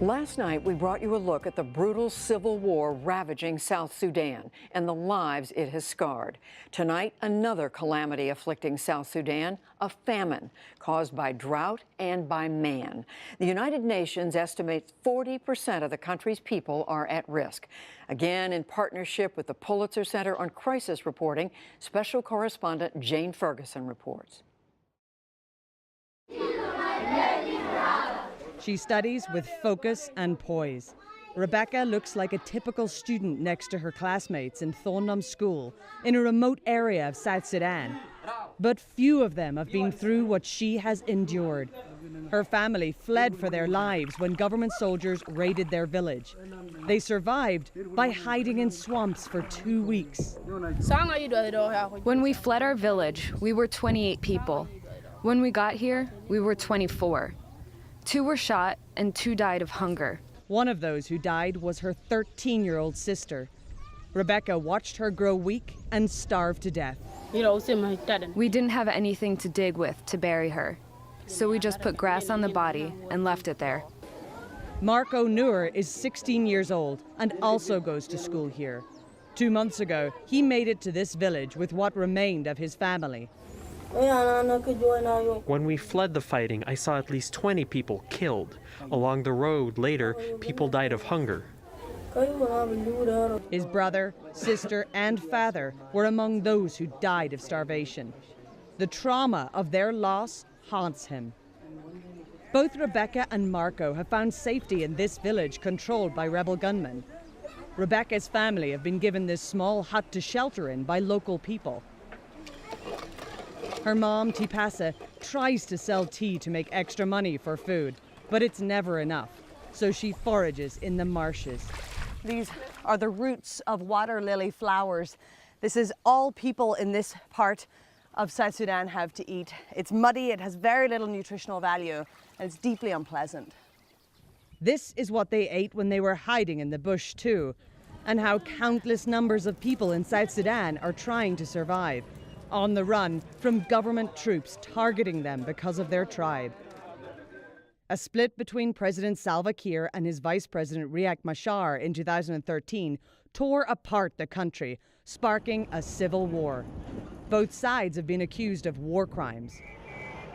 Last night, we brought you a look at the brutal civil war ravaging South Sudan and the lives it has scarred. Tonight, another calamity afflicting South Sudan, a famine caused by drought and by man. The United Nations estimates 40% of the country's people are at risk. Again, in partnership with the Pulitzer Center on Crisis Reporting, special correspondent Jane Ferguson reports. She studies with focus and poise. Rebecca looks like a typical student next to her classmates in Thornham School in a remote area of South Sudan. But few of them have been through what she has endured. Her family fled for their lives when government soldiers raided their village. They survived by hiding in swamps for 2 weeks. When we fled our village, we were 28 people. When we got here, we were 24. 2 were shot and 2 died of hunger. One of those who died was her 13-year-old sister. Rebecca watched her grow weak and starve to death. We didn't have anything to dig with to bury her, so we just put grass on the body and left it there. Marco Noor is 16 years old and also goes to school here. 2 months ago, he made it to this village with what remained of his family. When we fled the fighting, I saw at least 20 people killed. Along the road later, people died of hunger. His brother, sister, and father were among those who died of starvation. The trauma of their loss haunts him. Both Rebecca and Marco have found safety in this village controlled by rebel gunmen. Rebecca's family have been given this small hut to shelter in by local people. Her mom, Tipasa, tries to sell tea to make extra money for food, but it's never enough, so she forages in the marshes. These are the roots of water lily flowers. This is all people in this part of South Sudan have to eat. It's muddy, it has very little nutritional value, and it's deeply unpleasant. This is what they ate when they were hiding in the bush too, and how countless numbers of people in South Sudan are trying to survive, on the run from government troops targeting them because of their tribe. A split between President Salva Kiir and his Vice President Riek Machar in 2013 tore apart the country, sparking a civil war. Both sides have been accused of war crimes.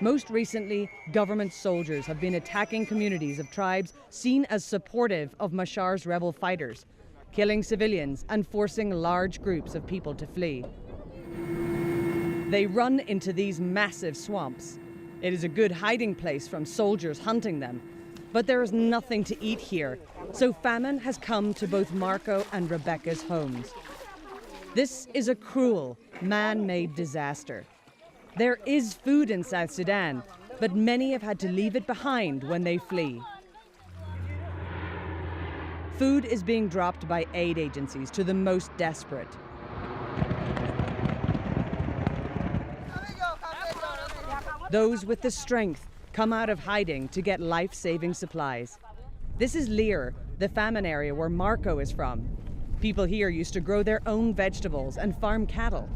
Most recently, government soldiers have been attacking communities of tribes seen as supportive of Machar's rebel fighters, killing civilians and forcing large groups of people to flee. They run into these massive swamps. It is a good hiding place from soldiers hunting them, but there is nothing to eat here, so famine has come to both Marco and Rebecca's homes. This is a cruel, man-made disaster. There is food in South Sudan, but many have had to leave it behind when they flee. Food is being dropped by aid agencies to the most desperate. Those with the strength come out of hiding to get life-saving supplies. This is Lear, the famine area where Marco is from. People here used to grow their own vegetables and farm cattle.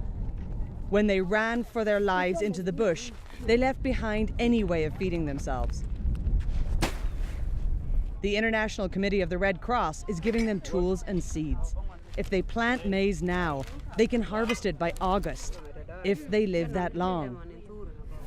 When they ran for their lives into the bush, they left behind any way of feeding themselves. The International Committee of the Red Cross is giving them tools and seeds. If they plant maize now, they can harvest it by August, if they live that long.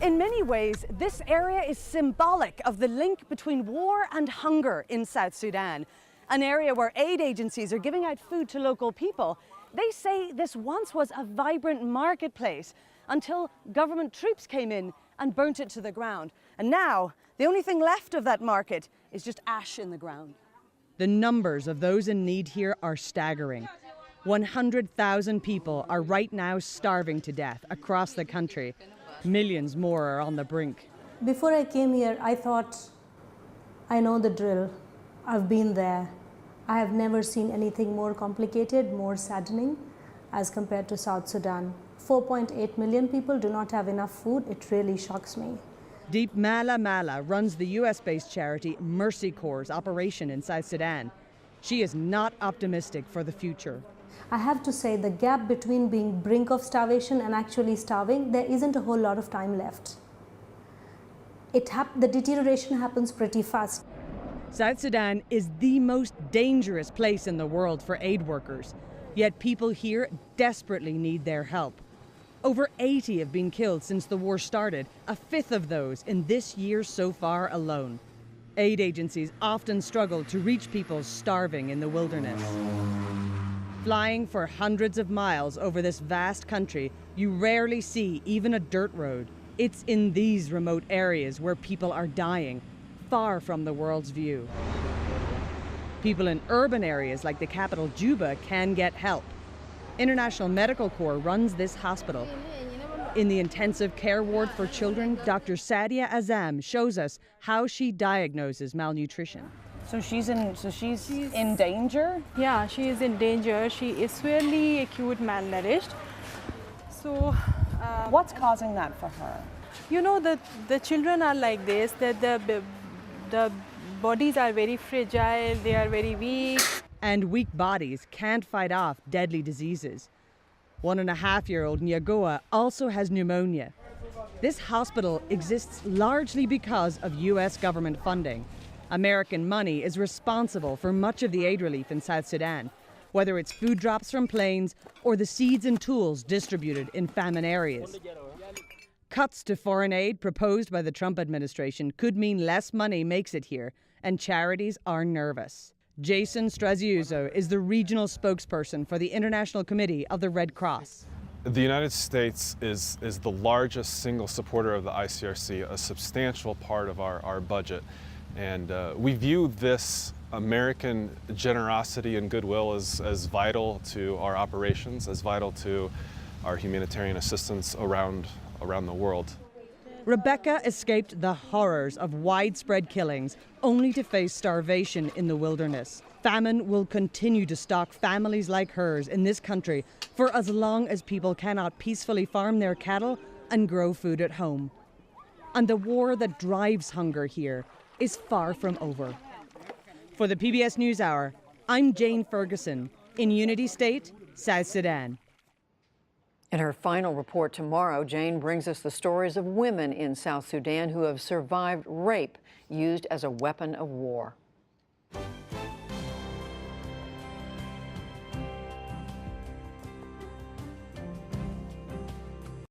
In many ways, this area is symbolic of the link between war and hunger in South Sudan, an area where aid agencies are giving out food to local people. They say this once was a vibrant marketplace until government troops came in and burnt it to the ground. And now, the only thing left of that market is just ash in the ground. The numbers of those in need here are staggering. 100,000 people are right now starving to death across the country. Millions more are on the brink. Before I came here, I thought, I know the drill. I've been there. I have never seen anything more complicated, more saddening as compared to South Sudan. 4.8 million people do not have enough food. It really shocks me. Deep Mala Mala runs the US-based charity Mercy Corps' operation in South Sudan. She is not optimistic for the future. I have to say the gap between being brink of starvation and actually starving, there isn't a whole lot of time left. The deterioration happens pretty fast. South Sudan is the most dangerous place in the world for aid workers, yet people here desperately need their help. Over 80 have been killed since the war started, a fifth of those in this year so far alone. Aid agencies often struggle to reach people starving in the wilderness. Flying for hundreds of miles over this vast country, you rarely see even a dirt road. It's in these remote areas where people are dying, far from the world's view. People in urban areas like the capital Juba can get help. International Medical Corps runs this hospital. In the intensive care ward for children, Dr. Sadia Azam shows us how she diagnoses malnutrition. So she's in danger? Yeah, she is in danger. She is severely acute malnourished. So, What's causing that for her? you know, the children are like this, that the bodies are very fragile, they are very weak. And weak bodies can't fight off deadly diseases. 1.5-year-old Nyagoa also has pneumonia. This hospital exists largely because of U.S. government funding. American money is responsible for much of the aid relief in South Sudan, whether it's food drops from planes or the seeds and tools distributed in famine areas. Cuts to foreign aid proposed by the Trump administration could mean less money makes it here, and charities are nervous. Jason Straziuso is the regional spokesperson for the International Committee of the Red Cross. The United States is the largest single supporter of the ICRC, a substantial part of our budget. And we view this American generosity and goodwill as vital to our operations, as vital to our humanitarian assistance around the world. Rebecca escaped the horrors of widespread killings only to face starvation in the wilderness. Famine will continue to stalk families like hers in this country for as long as people cannot peacefully farm their cattle and grow food at home. And the war that drives hunger here is far from over. For the PBS NewsHour, I'm Jane Ferguson in Unity State, South Sudan. In her final report tomorrow, Jane brings us the stories of women in South Sudan who have survived rape used as a weapon of war.